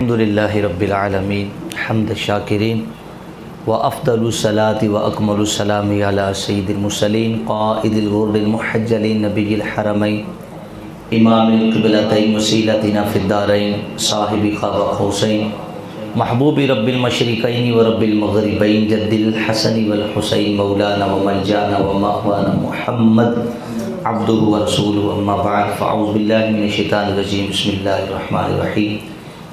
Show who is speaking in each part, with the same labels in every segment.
Speaker 1: الحمدللہ رب العالمین حمد الشاکرین وافضل الصلاۃ واکمل السلام علی سید المرسلین قائد الغر المحجلین نبی الحرمین امام القبلتین وسیلتنا فی الدارین صاحب قاب قوسین محبوب رب المشرقین و رب المغربین جد الحسن والحسین مولانا وملجانا ومأوانا محمد عبدہ ورسولہ اما بعد فاعوذ باللہ من الشیطان الرجیم بسم اللہ الرحمن الرحیم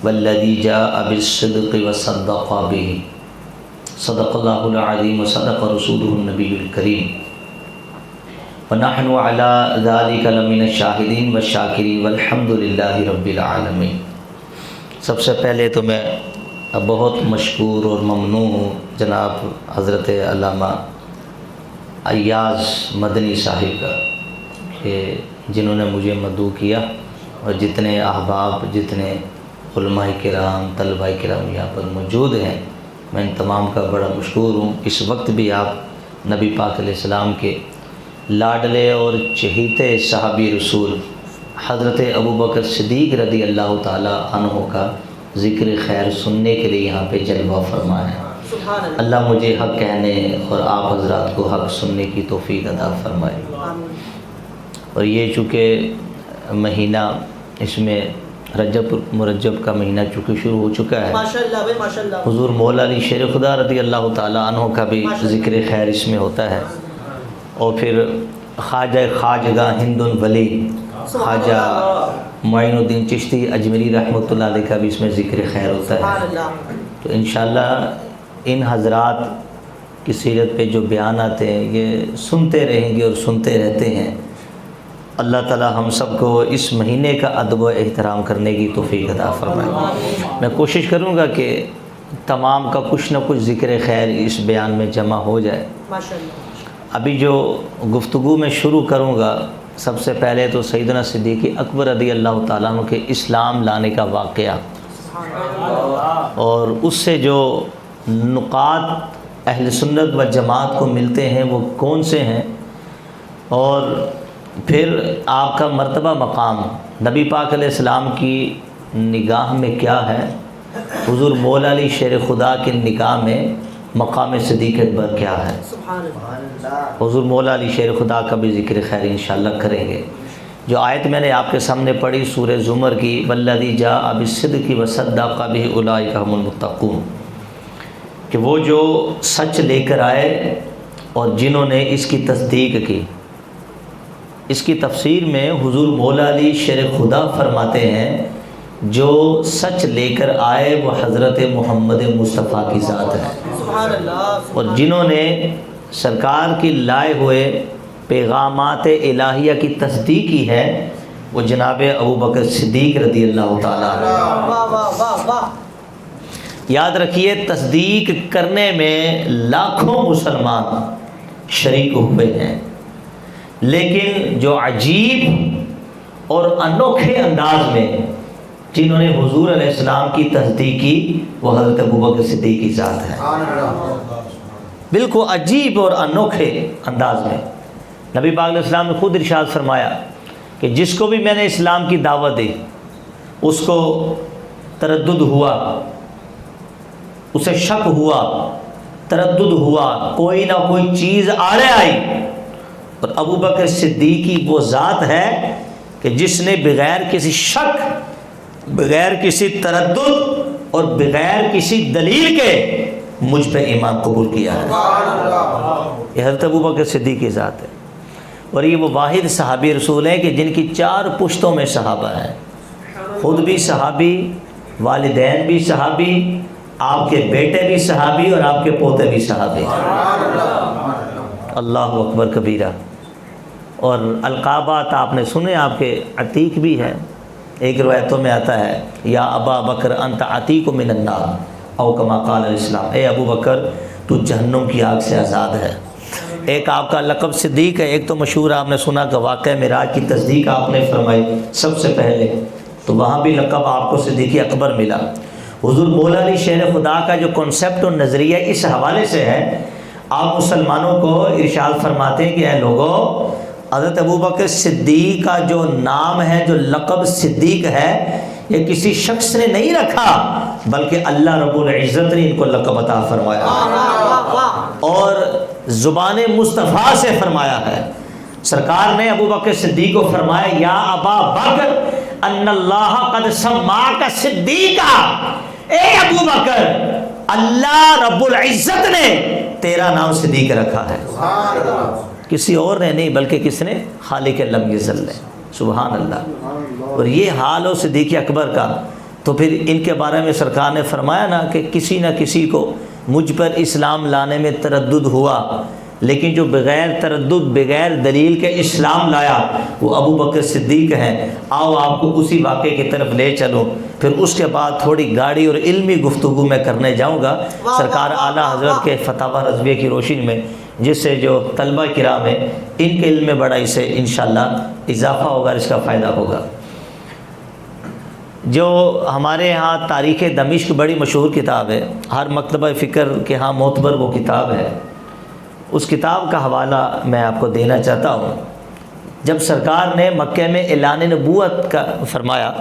Speaker 1: والذی جاء بالصدق وصدق به صدق اللہ العظیم وصدق رسولہ النبی الکریم ونحن علی ذلک لمن الشاہدین والشاکرین والحمد للہ رب العالمین۔ سب سے پہلے تو میں بہت مشکور اور ممنون ہوں جناب حضرت علامہ ایاز مدنی صاحب کا کہ جنہوں نے مجھے مدعو کیا، اور جتنے احباب جتنے علماء کرام طلباء کرام یہاں پر موجود ہیں، میں ان تمام کا بڑا مشکور ہوں۔ اس وقت بھی آپ نبی پاک علیہ السلام کے لاڈلے اور چہیتے صحابی رسول حضرت ابوبکر صدیق رضی اللہ تعالی عنہ کا ذکر خیر سننے کے لیے یہاں پہ جلوہ فرمائے ہیں۔ اللہ مجھے حق کہنے اور آپ حضرات کو حق سننے کی توفیق عطا فرمائے۔ اور یہ چونکہ مہینہ اس میں رجب مرجب کا مہینہ چونکہ شروع ہو چکا ہے، حضور مولا علی شیر خدا رضی اللہ تعالی عنہ کا بھی ذکر خیر اس میں ہوتا ہے، اور پھر خواجہ خواجگاہ ہند ولی خواجہ معین الدین چشتی اجمیری رحمۃ اللہ علیہ کا بھی اس میں ذکر خیر ہوتا ہے۔ تو انشاءاللہ ان حضرات کی سیرت پہ جو بیانات ہیں یہ سنتے رہیں گے اور سنتے رہتے ہیں۔ اللہ تعالی ہم سب کو اس مہینے کا ادب و احترام کرنے کی توفیق عطا فرمائے۔ میں کوشش کروں گا کہ تمام کا کچھ نہ کچھ ذکر خیر اس بیان میں جمع ہو جائے۔ ابھی جو گفتگو میں شروع کروں گا، سب سے پہلے تو سیدنا صدیق اکبر رضی اللہ تعالیٰ عنہ کے اسلام لانے کا واقعہ اور اس سے جو نقاط اہل سنت و جماعت کو ملتے ہیں وہ کون سے ہیں، اور پھر آپ کا مرتبہ مقام نبی پاک علیہ السلام کی نگاہ میں کیا ہے، حضور مولا علی شیر خدا کی نگاہ میں مقام صدیق اکبر کیا ہے۔ حضور مولا علی شیر خدا کا بھی ذکر خیر انشاءاللہ کریں گے۔ جو آیت میں نے آپ کے سامنے پڑھی سورہ زمر کی، والذی جاء بالصدق وصدق بہ اولئک ھم المتقون، کہ وہ جو سچ لے کر آئے اور جنہوں نے اس کی تصدیق کی۔ اس کی تفسیر میں حضور مولا علی شیر خدا فرماتے ہیں جو سچ لے کر آئے وہ حضرت محمد مصطفیٰ کی ذات ہے، اور جنہوں نے سرکار کی لائے ہوئے پیغامات الہیہ کی تصدیق کی ہے وہ جناب ابوبکر صدیق رضی اللہ تعالیٰ عنہ۔ یاد رکھیے تصدیق کرنے میں لاکھوں مسلمان شریک ہوئے ہیں، لیکن جو عجیب اور انوکھے انداز میں جنہوں نے حضور علیہ السلام کی تصدیق کی وہ حضرت ابوبکر صدیق کی ذات ہے۔ بالکل عجیب اور انوکھے انداز میں نبی پاک علیہ السلام نے خود ارشاد فرمایا کہ جس کو بھی میں نے اسلام کی دعوت دی اس کو تردد ہوا، اسے شک ہوا، تردد ہوا، کوئی نہ کوئی چیز آڑے آئی، اور ابوبکر صدیقی وہ ذات ہے کہ جس نے بغیر کسی شک، بغیر کسی تردد اور بغیر کسی دلیل کے مجھ پہ ایمان قبول کیا ہے۔ یہ حضرت ابوبکر صدیق کی ذات ہے، اور یہ وہ واحد صحابی رسول ہیں کہ جن کی 4 پشتوں میں صحابہ ہیں، خود بھی صحابی، والدین بھی صحابی، آپ کے بیٹے بھی صحابی اور آپ کے پوتے بھی صحابی۔ اللہ اکبر کبیرہ۔ اور القابات آپ نے سنے، آپ کے عتیق بھی ہے۔ ایک روایتوں میں آتا ہے یا ابا بکر انت عتیق من النار او کما قال الاسلام، اے ابو بکر تو جہنم کی آگ سے آزاد ہے۔ ایک آپ کا لقب صدیق ہے، ایک تو مشہور آپ نے سنا کہ واقعہ معراج کی تصدیق آپ نے فرمائی سب سے پہلے، تو وہاں بھی لقب آپ کو صدیق اکبر ملا۔ حضور مولا علی شیر خدا کا جو کنسیپٹ اور نظریہ اس حوالے سے ہے، آپ مسلمانوں کو ارشاد فرماتے ہیں کہ اے لوگوں، حضرت ابوبکر صدیق کا جو نام ہے، جو لقب صدیق ہے، یہ کسی شخص نے نہیں رکھا بلکہ اللہ رب العزت نے ان کو لقب عطا فرمایا اور زبان مصطفیٰ سے فرمایا ہے۔ سرکار نے ابو بکر صدیق کو فرمایا یا ابا بکر ان اللہ قد سماک صدیقا، اے ابو بکر اللہ رب العزت نے تیرا نام صدیق رکھا ہے، کسی اور نے نہیں بلکہ کس نے؟ خالق لم یزل نے۔ سبحان اللہ۔ اور یہ حال ہو صدیق اکبر کا، تو پھر ان کے بارے میں سرکار نے فرمایا نا کہ کسی نہ کسی کو مجھ پر اسلام لانے میں تردد ہوا، لیکن جو بغیر تردد بغیر دلیل کے اسلام لایا وہ ابو بکر صدیق ہیں۔ آؤ آپ کو اسی واقعے کی طرف لے چلو، پھر اس کے بعد تھوڑی گاڑی اور علمی گفتگو میں کرنے جاؤں گا سرکار اعلیٰ حضرت کے فتاوی رضویہ کی روشنی میں، جس سے جو طلبہ کرام ہیں ان کے علم میں بڑا اس سے انشاءاللہ اضافہ ہوگا، اس کا فائدہ ہوگا۔ جو ہمارے ہاں تاریخ دمشق بڑی مشہور کتاب ہے، ہر مکتبہ فکر کے ہاں معتبر وہ کتاب ہے، اس کتاب کا حوالہ میں آپ کو دینا چاہتا ہوں۔ جب سرکار نے مکہ میں اعلان نبوت کا فرمایا،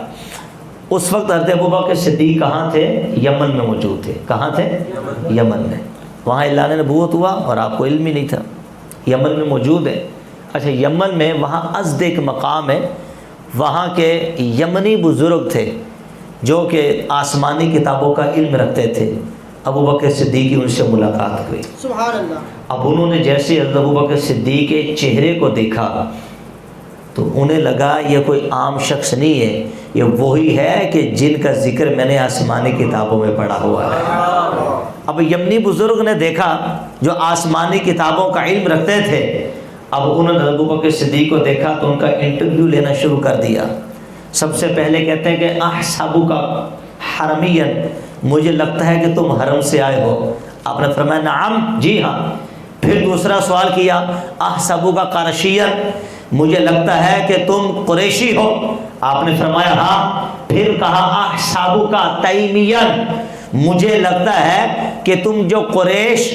Speaker 1: اس وقت حضرت ابوبکر صدیق کہاں تھے؟ یمن میں موجود تھے۔ کہاں تھے؟ یمن میں۔ وہاں اعلان نبوت ہوا اور آپ کو علم ہی نہیں تھا، یمن میں موجود ہے۔ اچھا، یمن میں وہاں ازد ایک مقام ہے، وہاں کے یمنی بزرگ تھے جو کہ آسمانی کتابوں کا علم رکھتے تھے۔ ابوبکر صدیق کی ان سے ملاقات ہوئی۔
Speaker 2: سبحان اللہ۔
Speaker 1: اب انہوں نے جیسے حضرت ابوبکر صدیق کے چہرے کو دیکھا تو انہیں لگا یہ کوئی عام شخص نہیں ہے، یہ وہی ہے کہ جن کا ذکر میں نے آسمانی کتابوں میں پڑھا ہوا ہے۔ اب یمنی بزرگ نے دیکھا جو آسمانی کتابوں کا علم رکھتے تھے، اب انہوں نے ابوبکر صدیق کو دیکھا تو ان کا انٹرویو لینا شروع کر دیا۔ سب سے پہلے کہتے ہیں کہ احسبک حرمین، مجھے لگتا ہے کہ تم حرم سے آئے ہو۔ آپ نے فرمایا نعم، جی ہاں۔ پھر دوسرا سوال کیا احسبک قرشین، مجھے لگتا ہے کہ تم قریشی ہو۔ آپ نے فرمایا ہاں۔ پھر کہا احسبک تیمین، مجھے لگتا ہے کہ تم جو قریش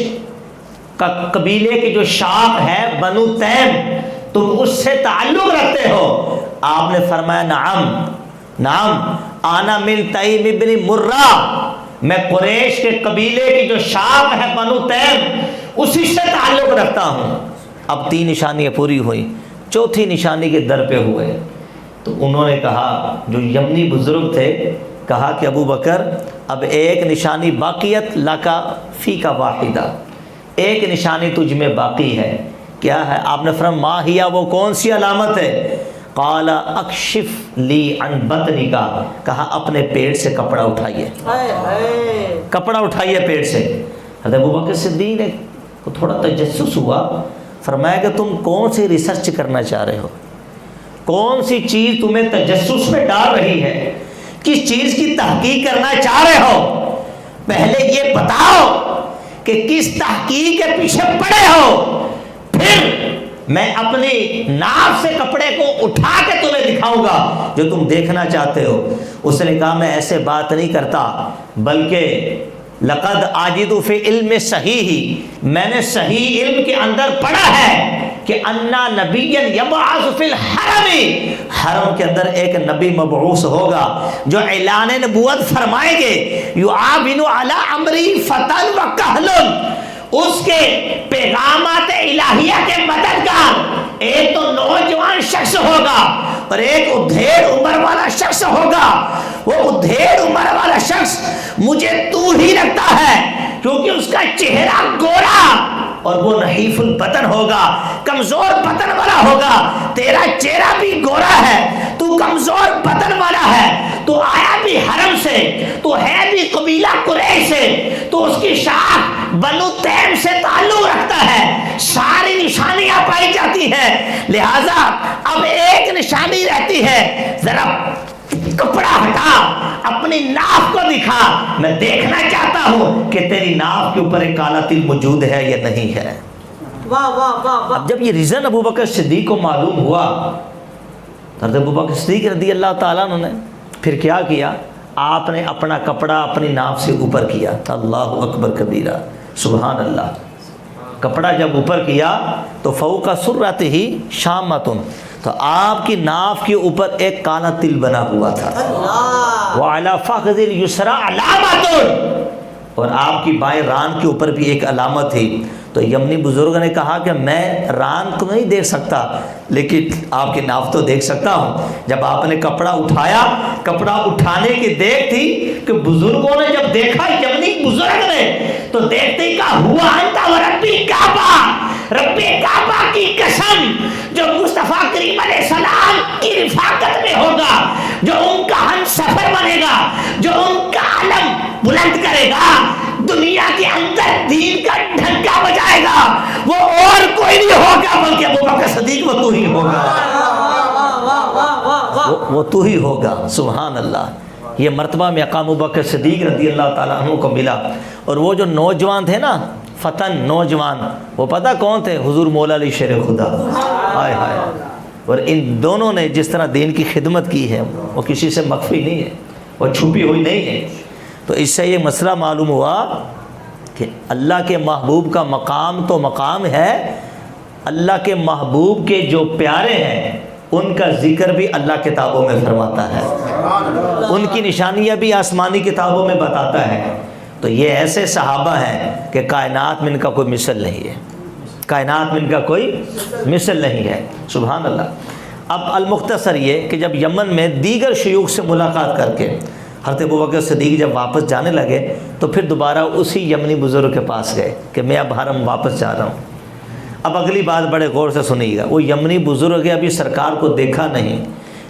Speaker 1: کا قبیلے کی جو شاخ ہے بنو تیم، تم اس سے تعلق رکھتے ہو۔ آپ نے فرمایا نعم نعم، انا من تیم ابن مرہ، میں قریش کے قبیلے کی جو شاخ ہے بنو تیم اسی سے تعلق رکھتا ہوں۔ اب 3 نشانیاں پوری ہوئی، چوتھی نشانی کے در پہ ہوئے تو انہوں نے کہا، جو یمنی بزرگ تھے، کہا کہ ابو بکر اب ایک نشانی باقیت لکا فی کا واحدہ، ایک نشانی تجھ میں باقی ہے۔ کیا ہے؟ آپ نے فرمایا ما ہیا، وہ کون سی علامت ہے؟ قال اکشف لی عن بطنی کا، کہا اپنے پیٹ سے کپڑا اٹھائیے، کپڑا اٹھائیے پیٹ سے۔ حضرت ابوبکر صدیق نے کو تھوڑا تجسس ہوا، فرمایا کہ تم کون سی ریسرچ کرنا چاہ رہے ہو، کون سی چیز تمہیں تجسس میں ڈال رہی ہے، کس چیز کی تحقیق کرنا چاہ رہے ہو؟ پہلے یہ بتاؤ کہ کس تحقیق کے پیچھے پڑے ہو، پھر میں اپنی ناف سے کپڑے کو اٹھا کے تمہیں دکھاؤں گا جو تم دیکھنا چاہتے ہو۔ اس نے کہا میں ایسے بات نہیں کرتا، بلکہ لقد آجد فی علم صحیح، میں نے صحیح علم کے اندر پڑھا ہے کہ انا نبی یبعث فی الحرم، حرم کے اندر ایک نبی مبعوث ہوگا جو اعلان نبوت فرمائیں گے، یعاون علی امری فتن و کہل، اس کے پیغامات الہیہ کے مددگار ایک تو نوجوان شخص ہوگا اور ایک ادھیڑ عمر والا شخص ہوگا۔ وہ ادھیڑ عمر والا شخص مجھے تو ہی لگتا ہے کیونکہ اس کا چہرہ گورا اور وہ نحیف البدن ہوگا، کمزور بدن والا ہوگا۔ تیرا چہرہ بھی گورا ہے، تو کمزور بدن والا ہے، تو آیا بھی حرم سے، تو ہے بھی قبیلہ قریش سے، تو اس کی شاخ بنو تیم سے تعلق رکھتا ہے، ساری نشانیاں پائی جاتی ہیں۔ لہذا اب ایک نشانی رہتی ہے، ذرا کپڑا ہٹا، اپنی ناف کو دکھا، میں دیکھنا چاہتا ہوں کہ تیری ناف کے اوپر ایک کالا تل موجود ہے یا نہیں ہے۔
Speaker 2: واہ واہ واہ واہ۔
Speaker 1: اب جب یہ ریزن ابوبکر صدیق کو معلوم ہوا، حضرت ابوبکر صدیق رضی اللہ تعالیٰ عنہ نے پھر کیا کیا؟ آپ نے اپنا کپڑا اپنی ناف سے اوپر کیا، اللہ اکبر کبیرہ، سبحان اللہ۔ کپڑا جب اوپر کیا تو فوق سرتہ شامۃ، تو آپ کی ناف کے اوپر ایک کالا تل بنا ہوا تھا، وَعَلَى فَخْذِ الْيُسْرَى عَلَامَةٌ، اور آپ کی بائیں ران کے اوپر بھی ایک علامت تھی۔ تو یمنی بزرگ نے کہا کہ میں ران کو نہیں دیکھ سکتا لیکن آپ کی ناف تو دیکھ سکتا ہوں۔ جب آپ نے کپڑا اٹھایا، کپڑا اٹھانے کی دیکھ تھی کہ بزرگوں نے جب دیکھا یمنی بزرگ نے تو دیکھتے ہی کہا ہوا انت و ربی کعبہ، رب کعبہ کی قسم، جو مصطفیٰ کریم علیہ السلام کی رفاقت میں ہوگا، جو ان کا ہم سفر بنے گا، جو ان کا علم بلند کرے گا، دنیا کے اندر دین کا ڈھنکا بجائے گا، وہ اور کوئی نہیں ہوگا بلکہ ابوبکر صدیق وہ تو ہی ہوگا، وہ تو ہی ہوگا۔ سبحان اللہ، یہ مرتبہ میں مقام ابوبکر صدیق رضی اللہ تعالیٰ عنہ کو ملا۔ اور وہ جو نوجوان تھے نا، فتن نوجوان، وہ پتہ کون تھے؟ حضور مولا علی شیر خدا، ہائے ہائے۔ اور ان دونوں نے جس طرح دین کی خدمت کی ہے وہ کسی سے مخفی نہیں ہے، وہ چھپی ہوئی نہیں ہے۔ تو اس سے یہ مسئلہ معلوم ہوا کہ اللہ کے محبوب کا مقام تو مقام ہے، اللہ کے محبوب کے جو پیارے ہیں ان کا ذکر بھی اللہ کتابوں میں فرماتا ہے، ان کی نشانیاں بھی آسمانی کتابوں میں بتاتا ہے۔ تو یہ ایسے صحابہ ہیں کہ کائنات میں ان کا کوئی مثل نہیں ہے، کائنات میں ان کا کوئی مثل نہیں ہے۔ سبحان اللہ۔ اب المختصر یہ کہ جب یمن میں دیگر شیوخ سے ملاقات کر کے حضرت ابوبکر صدیق جب واپس جانے لگے تو پھر دوبارہ اسی یمنی بزرگ کے پاس گئے کہ میں اب حرم واپس جا رہا ہوں۔ اب اگلی بات بڑے غور سے سنیے گا، وہ یمنی بزرگ ابھی سرکار کو دیکھا نہیں،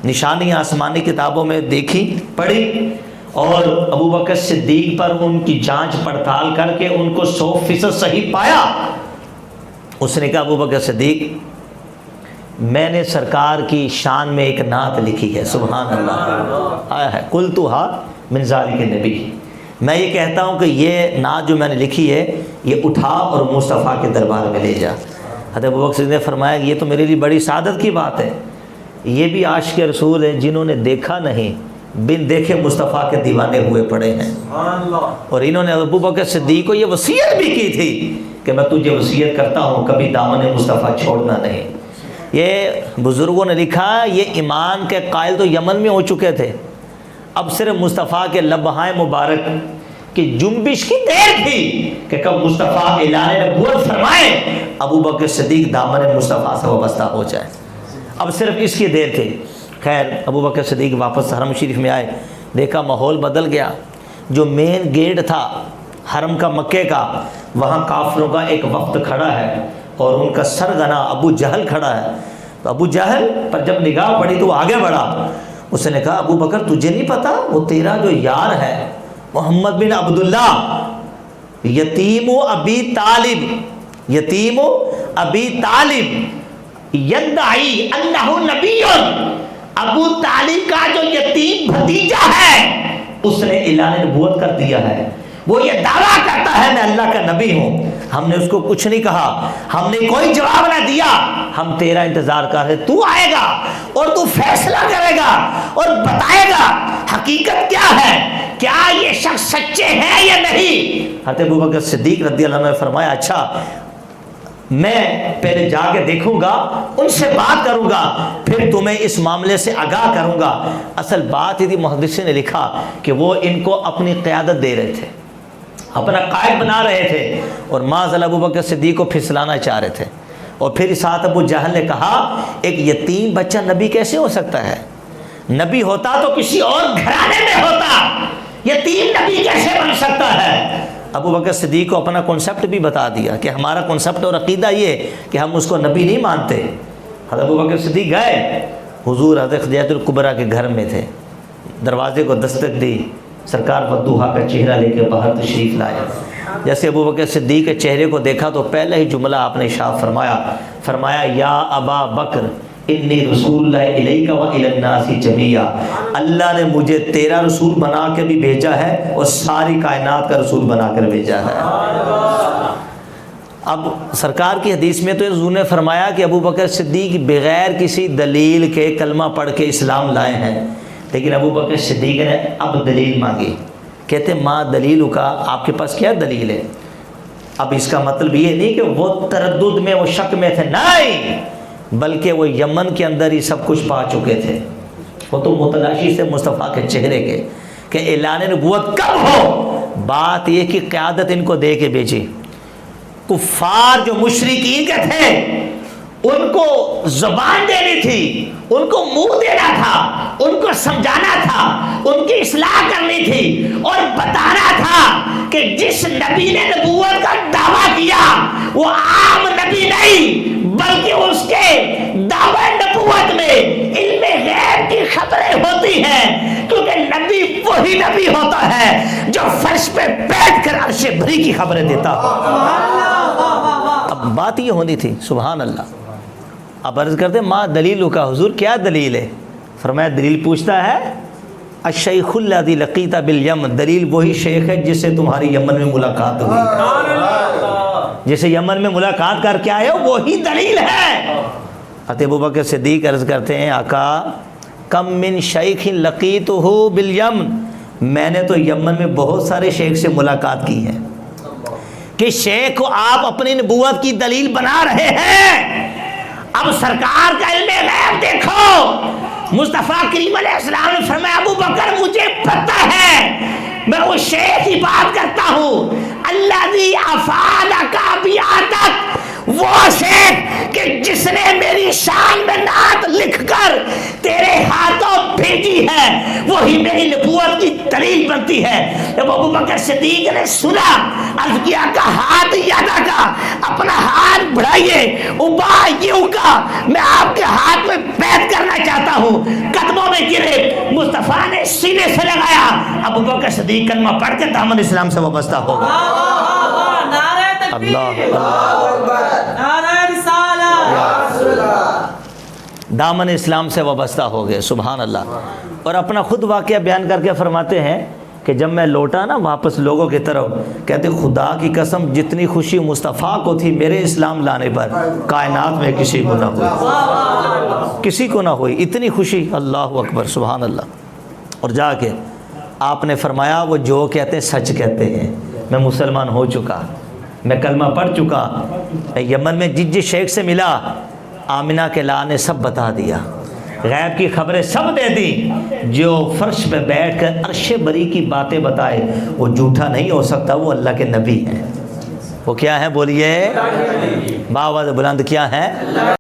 Speaker 1: نشانی آسمانی کتابوں میں دیکھی پڑھی، اور ابوبکر صدیق پر ان کی جانچ پڑتال کر کے ان کو 100% صحیح پایا۔ اس نے کہا ابوبکر صدیق میں نے سرکار کی شان میں ایک نعت لکھی ہے، سبحان اللہ، آیا ہے قلتھا من ذالک النبی، میں یہ کہتا ہوں کہ یہ نعت جو میں نے لکھی ہے یہ اٹھا اور مصطفیٰ کے دربار میں لے جا۔ حضرت ابوبکر صدیق نے فرمایا یہ تو میرے لیے بڑی سعادت کی بات ہے، یہ بھی عاشق رسول ہیں جنہوں نے دیکھا نہیں، بن دیکھے مصطفیٰ کے دیوانے ہوئے پڑے ہیں، اور انہوں نے ابوبکر صدیق کو یہ وصیت بھی کی تھی کہ میں تجھے وصیت کرتا ہوں کبھی دامن مصطفیٰ چھوڑنا نہیں۔ یہ بزرگوں نے لکھا یہ ایمان کے قائل تو یمن میں ہو چکے تھے، اب صرف مصطفیٰ کے لبہائے مبارک کی جنبش کی دیر تھی کہ کب مصطفیٰ اعلان نبوت فرمائے ابوبکر صدیق دامن مصطفیٰ سے وابستہ ہو جائے، اب صرف اس کی دیر تھی۔ خیر ابوبکر صدیق واپس حرم شریف میں آئے، دیکھا ماحول بدل گیا، جو مین گیٹ تھا حرم کا مکے کا، وہاں کافروں کا ایک وفد کھڑا ہے اور ان کا سرغنہ ابو جہل کھڑا ہے۔ تو ابو جہل پر جب نگاہ پڑی تو وہ آگے بڑھا، اس نے کہا ابو بکر تجھے نہیں پتا وہ تیرا جو یار ہے محمد بن عبداللہ یتیم ابی طالب، یتیم ابی طالب یدعی انہ نبی، ابو طالب کا جو یتیم بھتیجا ہے اس نے اعلان نبوت کر دیا ہے، وہ یہ دعویٰ کرتا ہے میں اللہ کا نبی ہوں۔ ہم نے اس کو کچھ نہیں کہا، ہم نے کوئی جواب نہ دیا، ہم تیرا انتظار کر رہے، تو آئے گا اور تو فیصلہ کرے گا اور بتائے گا حقیقت کیا ہے، کیا یہ شخص سچے ہیں یا نہیں۔ حضرت ابوبکر صدیق رضی اللہ عنہ نے فرمایا اچھا میں پہلے جا کے دیکھوں گا، ان سے بات کروں گا، پھر تمہیں اس معاملے سے آگاہ کروں گا۔ اصل بات یہ تھی، محدثین نے لکھا کہ وہ ان کو اپنی قیادت دے رہے تھے، اپنا قائد بنا رہے تھے، اور معاذ ابوبکر صدیق کو پھسلانا چاہ رہے تھے۔ اور پھر ساتھ ابو جہل نے کہا ایک یتیم بچہ نبی کیسے ہو سکتا ہے؟ نبی ہوتا تو کسی اور گھرانے میں ہوتا، یتیم نبی کیسے بن سکتا ہے؟ ابوبکر صدیق کو اپنا کنسپٹ بھی بتا دیا کہ ہمارا کنسپٹ اور عقیدہ یہ کہ ہم اس کو نبی نہیں مانتے۔ حضرت ابوبکر صدیق گئے، حضور حضرت خدیجہ الکبریٰ کے گھر میں تھے، دروازے کو دستک دی، سرکار وضحیٰ کا چہرہ لے کے باہر تشریف لائے۔ جیسے ابوبکر صدیق کے چہرے کو دیکھا تو پہلا ہی جملہ آپ نے ارشاد فرمایا یا ابا بکر انی رسول اللہ الیک و الی الناس جمیعا، اللہ نے مجھے تیرا رسول بنا کے بھی بھیجا ہے اور ساری کائنات کا رسول بنا کر بھیجا ہے۔ اب سرکار کی حدیث میں تو حضور نے فرمایا کہ ابوبکر صدیق بغیر کسی دلیل کے کلمہ پڑھ کے اسلام لائے ہیں، لیکن ابوبکر صدیق نے اب دلیل مانگی، کہتے ماں دلیل کا آپ کے پاس کیا دلیل ہے؟ اب اس کا مطلب یہ نہیں کہ وہ تردد میں وہ شک میں تھے، نہیں، بلکہ وہ یمن کے اندر ہی سب کچھ پا چکے تھے۔ وہ تو متلاشی سے مصطفیٰ کے چہرے کے کہ اعلان نبوت کب ہو، بات یہ کہ قیادت ان کو دے کے بھیجی۔ کفار جو مشرکین کے تھے ان کو زبان دینی تھی، ان کو منہ دینا تھا، ان کو سمجھانا تھا، ان کی اصلاح کرنی تھی اور بتانا تھا کہ جس نبی نے نبوت کا دعویٰ کیا وہ عام نبی نہیں، بلکہ اس کے دعوی نبوت میں علم غیب کی خبریں ہوتی ہیں، کیونکہ نبی وہی نبی ہوتا ہے جو فرش پہ بیٹھ کر عرش بری کی خبریں دیتا ہو۔ اب بات یہ ہونی تھی، سبحان اللہ۔ اب عرض کرتے ماں دلیل کا، حضور کیا دلیل ہے؟ فرمایا دلیل پوچھتا ہے الشیخ الذی لقیت بالیمن، دلیل وہی شیخ ہے جس سے تمہاری یمن میں ملاقات ہوئی، جسے یمن میں ملاقات کر کے آئے ہو وہی دلیل ہے۔ حضرت ابوبکر صدیق عرض کرتے ہیں آقا کم من شیخ لقیتہ بالیمن، میں نے تو یمن میں بہت سارے شیخ سے ملاقات کی ہے کہ شیخ کو آپ اپنی نبوت کی دلیل بنا رہے ہیں۔ اب سرکار کا علم غیب دیکھو، مصطفیٰ کریم علیہ السلام نے فرمایا ابو بکر مجھے پتہ ہے، میں اس شیخ کی بات کرتا ہوں الذی افادک بیاتک، وہ شیخ کہ جس نے میری شان میں نعت لکھ کر تیرے ہاتھوں بھیجی ہے، وہی میری نبوت کی دلیل بنتی ہے۔ جب ابو بکر صدیق نے سنا عرض کیا کہ ہاتھ یادا کا، اپنا ہاتھ بڑھائیے، ابا یوں کا، میں آپ کے ہاتھ میں بیعت کرنا چاہتا ہوں۔ قدموں میں گرے، مصطفیٰ نے سینے سے لگایا، ابو بکر صدیق کلمہ پڑھ کے دامن اسلام سے وابستہ ہو گئے۔ اللہ دامن اسلام سے وابستہ ہو گئے، سبحان اللہ۔ اور اپنا خود واقعہ بیان کر کے فرماتے ہیں کہ جب میں لوٹا نا واپس لوگوں کی طرف، کہتے خدا کی قسم جتنی خوشی مصطفیٰ کو تھی میرے اسلام لانے پر کائنات میں کسی کو نہ ہوئی، کسی کو نہ ہوئی اتنی خوشی۔ اللہ اکبر، سبحان اللہ۔ اور جا کے آپ نے فرمایا وہ جو کہتے ہیں سچ کہتے ہیں، میں مسلمان ہو چکا، میں کلمہ پڑھ چکا۔ یمن میں جس شیخ سے ملا آمنہ کے لاء نے سب بتا دیا، غیب کی خبریں سب دے دی۔ جو فرش پہ بیٹھ کر عرش بری کی باتیں بتائے وہ جھوٹا نہیں ہو سکتا، وہ اللہ کے نبی ہیں۔ وہ کیا ہیں بولیے، باواز بلند کیا ہیں؟